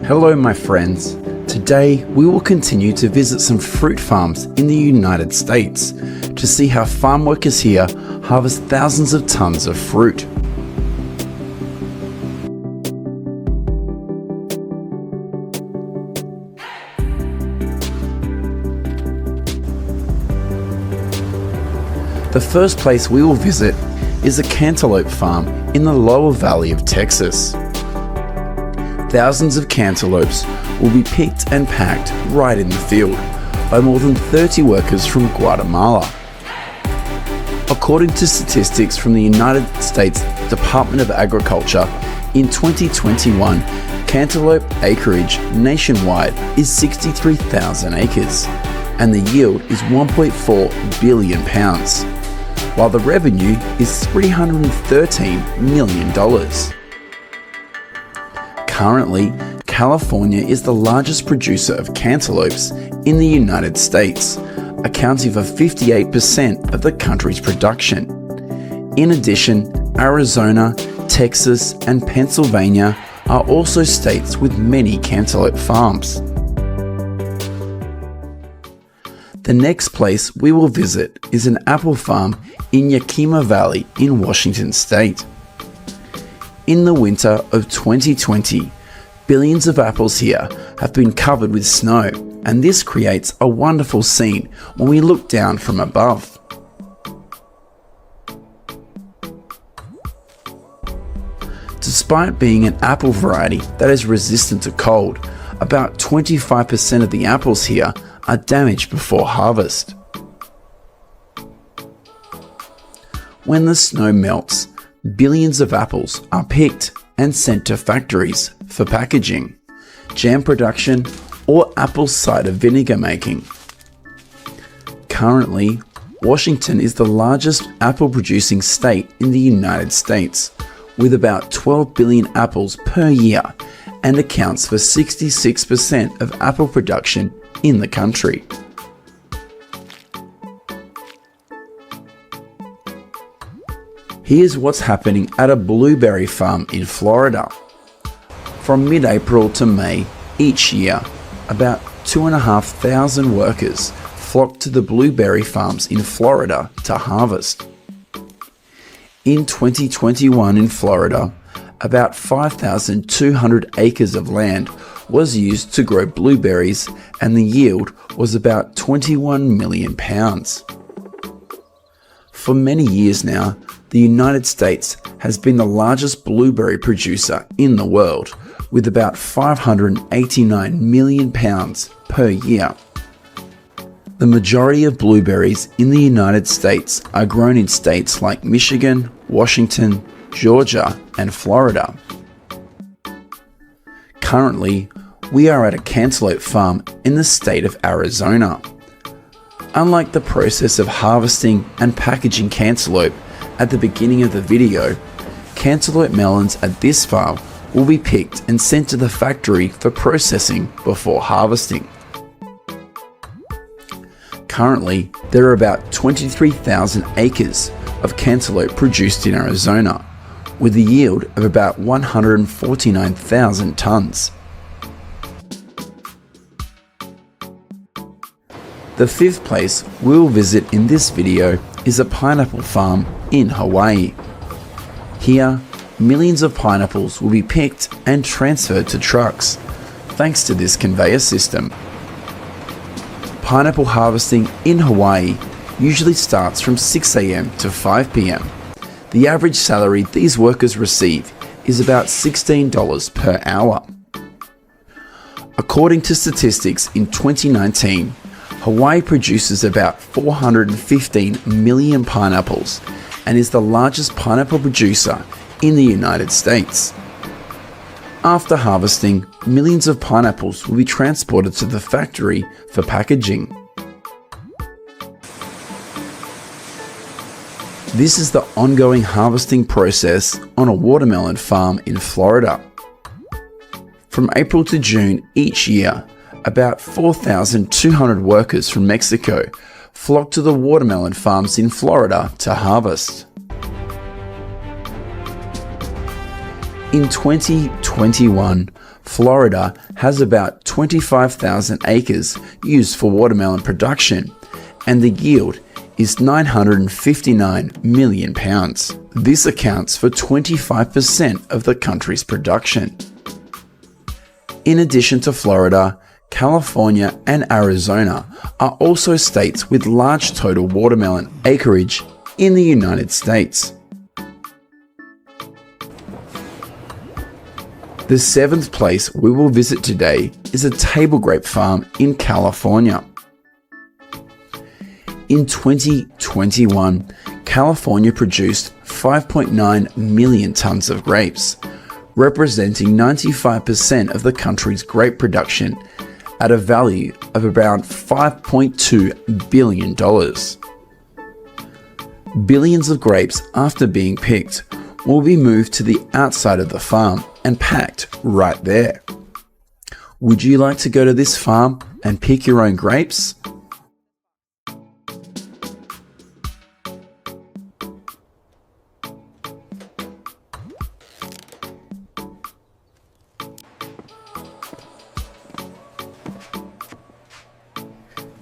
Hello my friends. Today we will continue to visit some fruit farms in the United States to see how farm workers here harvest thousands of tons of fruit. The first place we will visit is a cantaloupe farm in the lower valley of Texas. Thousands of cantaloupes will be picked and packed right in the field by more than 30 workers from Guatemala. According to statistics from the United States Department of Agriculture, in 2021, cantaloupe acreage nationwide is 63,000 acres, and the yield is 1.4 billion pounds, while the revenue is $313 million. Currently, California is the largest producer of cantaloupes in the United States, accounting for 58% of the country's production. In addition, Arizona, Texas, and Pennsylvania are also states with many cantaloupe farms. The next place we will visit is an apple farm in Yakima Valley in Washington State. In the winter of 2020, billions of apples here have been covered with snow, and this creates a wonderful scene when we look down from above. Despite being an apple variety that is resistant to cold, about 25% of the apples here are damaged before harvest. When the snow melts, billions of apples are picked and sent to factories for packaging, jam production, or apple cider vinegar making. Currently, Washington is the largest apple producing state in the United States, with about 12 billion apples per year, and accounts for 66% of apple production in the country. Here's what's happening at a blueberry farm in Florida. From mid-April to May each year, about 2,500 workers flock to the blueberry farms in Florida to harvest. In 2021 in Florida, about 5,200 acres of land was used to grow blueberries, and the yield was about 21 million pounds. For many years now, the United States has been the largest blueberry producer in the world, with about 589 million pounds per year. The majority of blueberries in the United States are grown in states like Michigan, Washington, Georgia, and Florida. Currently, we are at a cantaloupe farm in the state of Arizona. Unlike the process of harvesting and packaging cantaloupe at the beginning of the video, cantaloupe melons at this farm will be picked and sent to the factory for processing before harvesting. Currently, there are about 23,000 acres of cantaloupe produced in Arizona, with a yield of about 149,000 tons. The fifth place we will visit in this video is a pineapple farm in Hawaii. Here, millions of pineapples will be picked and transferred to trucks, thanks to this conveyor system. Pineapple harvesting in Hawaii usually starts from 6 a.m. to 5 p.m. The average salary these workers receive is about $16 per hour. According to statistics in 2019, Hawaii produces about 415 million pineapples and is the largest pineapple producer in the United States. After harvesting, millions of pineapples will be transported to the factory for packaging. This is the ongoing harvesting process on a watermelon farm in Florida. From April to June each year, about 4,200 workers from Mexico flock to the watermelon farms in Florida to harvest. In 2021, Florida has about 25,000 acres used for watermelon production, and the yield is 959 million pounds. This accounts for 25% of the country's production. In addition to Florida, California and Arizona are also states with large total watermelon acreage in the United States. The seventh place we will visit today is a table grape farm in California. In 2021, California produced 5.9 million tons of grapes, representing 95% of the country's grape production at a value of around $5.2 billion. Billions of grapes, after being picked, will be moved to the outside of the farm and packed right there. Would you like to go to this farm and pick your own grapes?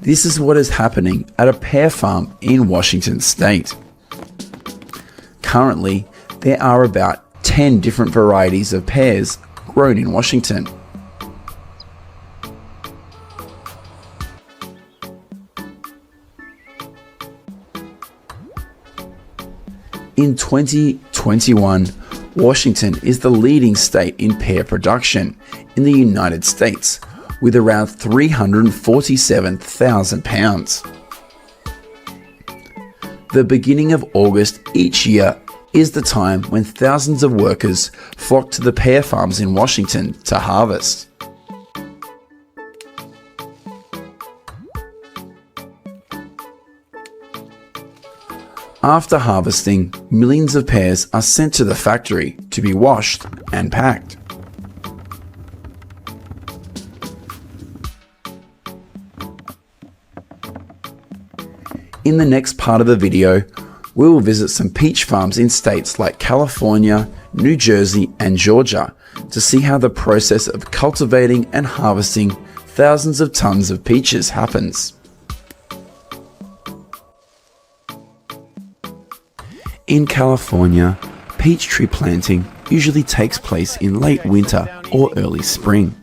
This is what is happening at a pear farm in Washington State. Currently, there are about 10 different varieties of pears grown in Washington. In 2021, Washington is the leading state in pear production in the United States, with around 347,000 pounds. The beginning of August each year is the time when thousands of workers flock to the pear farms in Washington to harvest. After harvesting, millions of pears are sent to the factory to be washed and packed. In the next part of the video, we will visit some peach farms in states like California, New Jersey, and Georgia to see how the process of cultivating and harvesting thousands of tons of peaches happens. In California, peach tree planting usually takes place in late winter or early spring.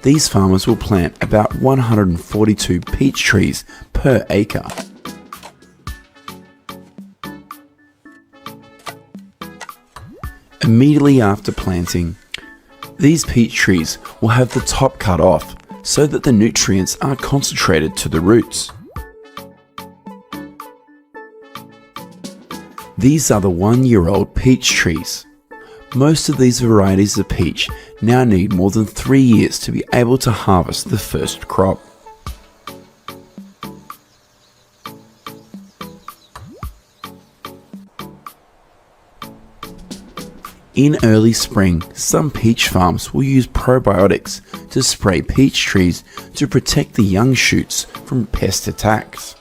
These farmers will plant about 142 peach trees per acre. Immediately after planting, these peach trees will have the top cut off so that the nutrients are concentrated to the roots. These are the 1-year-old peach trees. Most of these varieties of peach now need more than 3 years to be able to harvest the first crop. In early spring, some peach farms will use probiotics to spray peach trees to protect the young shoots from pest attacks.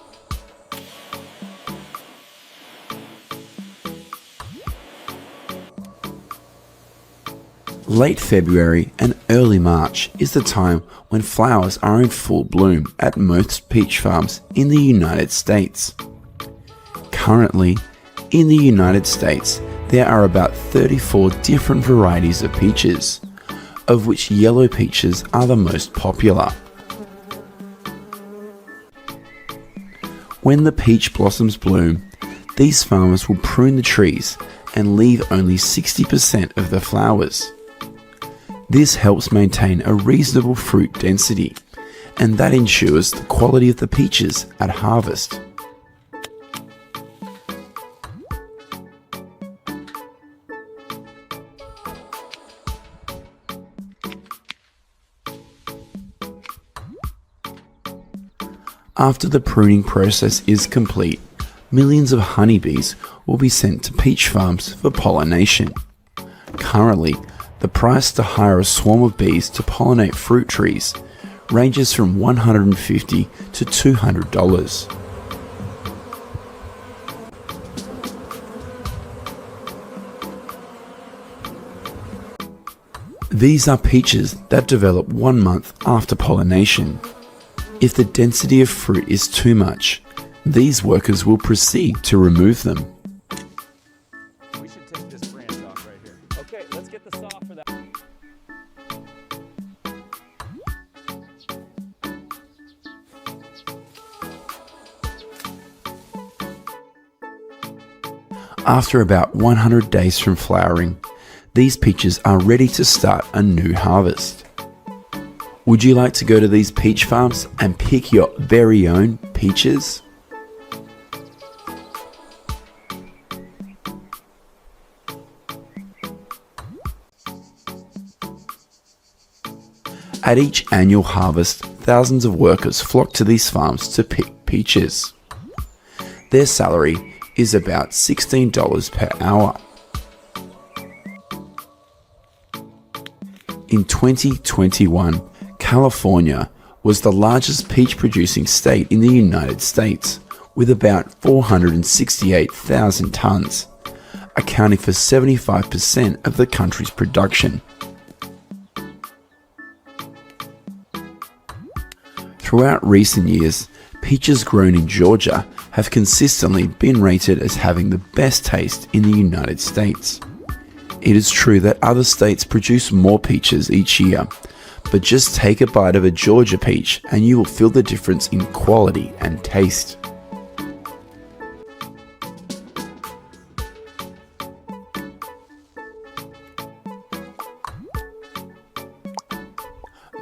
Late February and early March is the time when flowers are in full bloom at most peach farms in the United States. Currently, in the United States, there are about 34 different varieties of peaches, of which yellow peaches are the most popular. When the peach blossoms bloom, these farmers will prune the trees and leave only 60% of the flowers. This helps maintain a reasonable fruit density, and that ensures the quality of the peaches at harvest. After the pruning process is complete, millions of honeybees will be sent to peach farms for pollination. Currently, the price to hire a swarm of bees to pollinate fruit trees ranges from $150 to $200. These are peaches that develop 1 month after pollination. If the density of fruit is too much, these workers will proceed to remove them. We should take this branch off right here. Okay, let's get the saw for that. After about 100 days from flowering, these peaches are ready to start a new harvest. Would you like to go to these peach farms and pick your very own peaches? At each annual harvest, thousands of workers flock to these farms to pick peaches. Their salary is about $16 per hour. In 2021, California was the largest peach producing state in the United States, with about 468,000 tons, accounting for 75% of the country's production. Throughout recent years, peaches grown in Georgia have consistently been rated as having the best taste in the United States. It is true that other states produce more peaches each year, but just take a bite of a Georgia peach and you will feel the difference in quality and taste.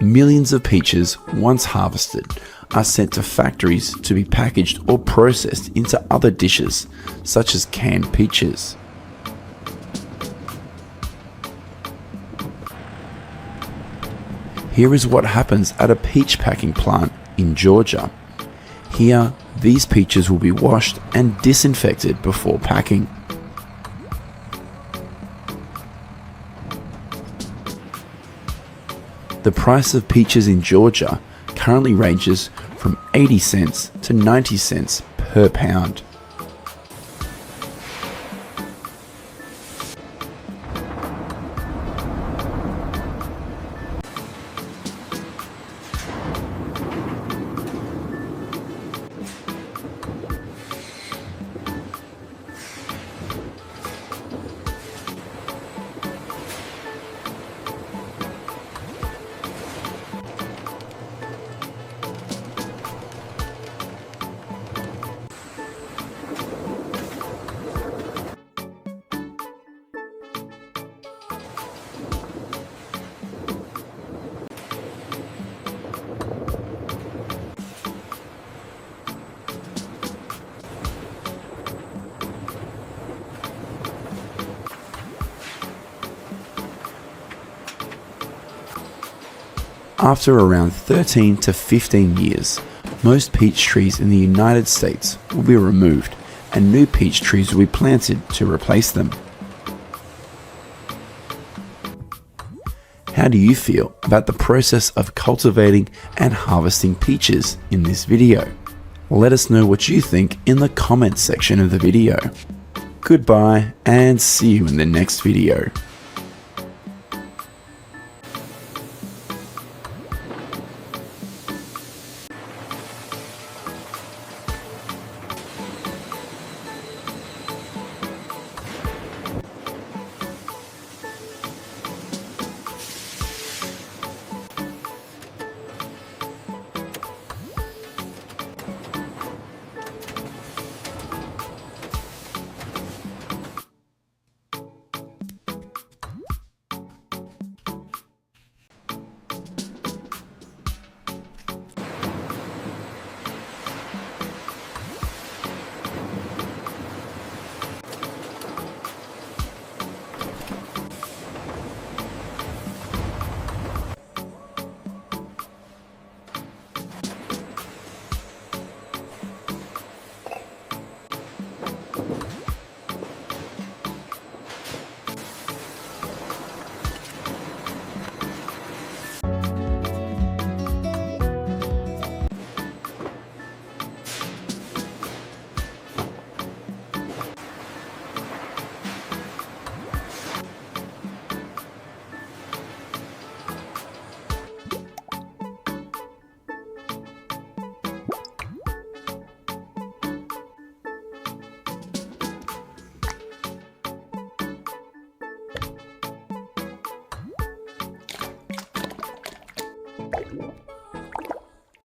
Millions of peaches, once harvested, are sent to factories to be packaged or processed into other dishes, such as canned peaches. Here is what happens at a peach packing plant in Georgia. Here, these peaches will be washed and disinfected before packing. The price of peaches in Georgia currently ranges from 80 cents to 90 cents per pound. After around 13 to 15 years, most peach trees in the United States will be removed and new peach trees will be planted to replace them. How do you feel about the process of cultivating and harvesting peaches in this video? Let us know what you think in the comments section of the video. Goodbye and see you in the next video.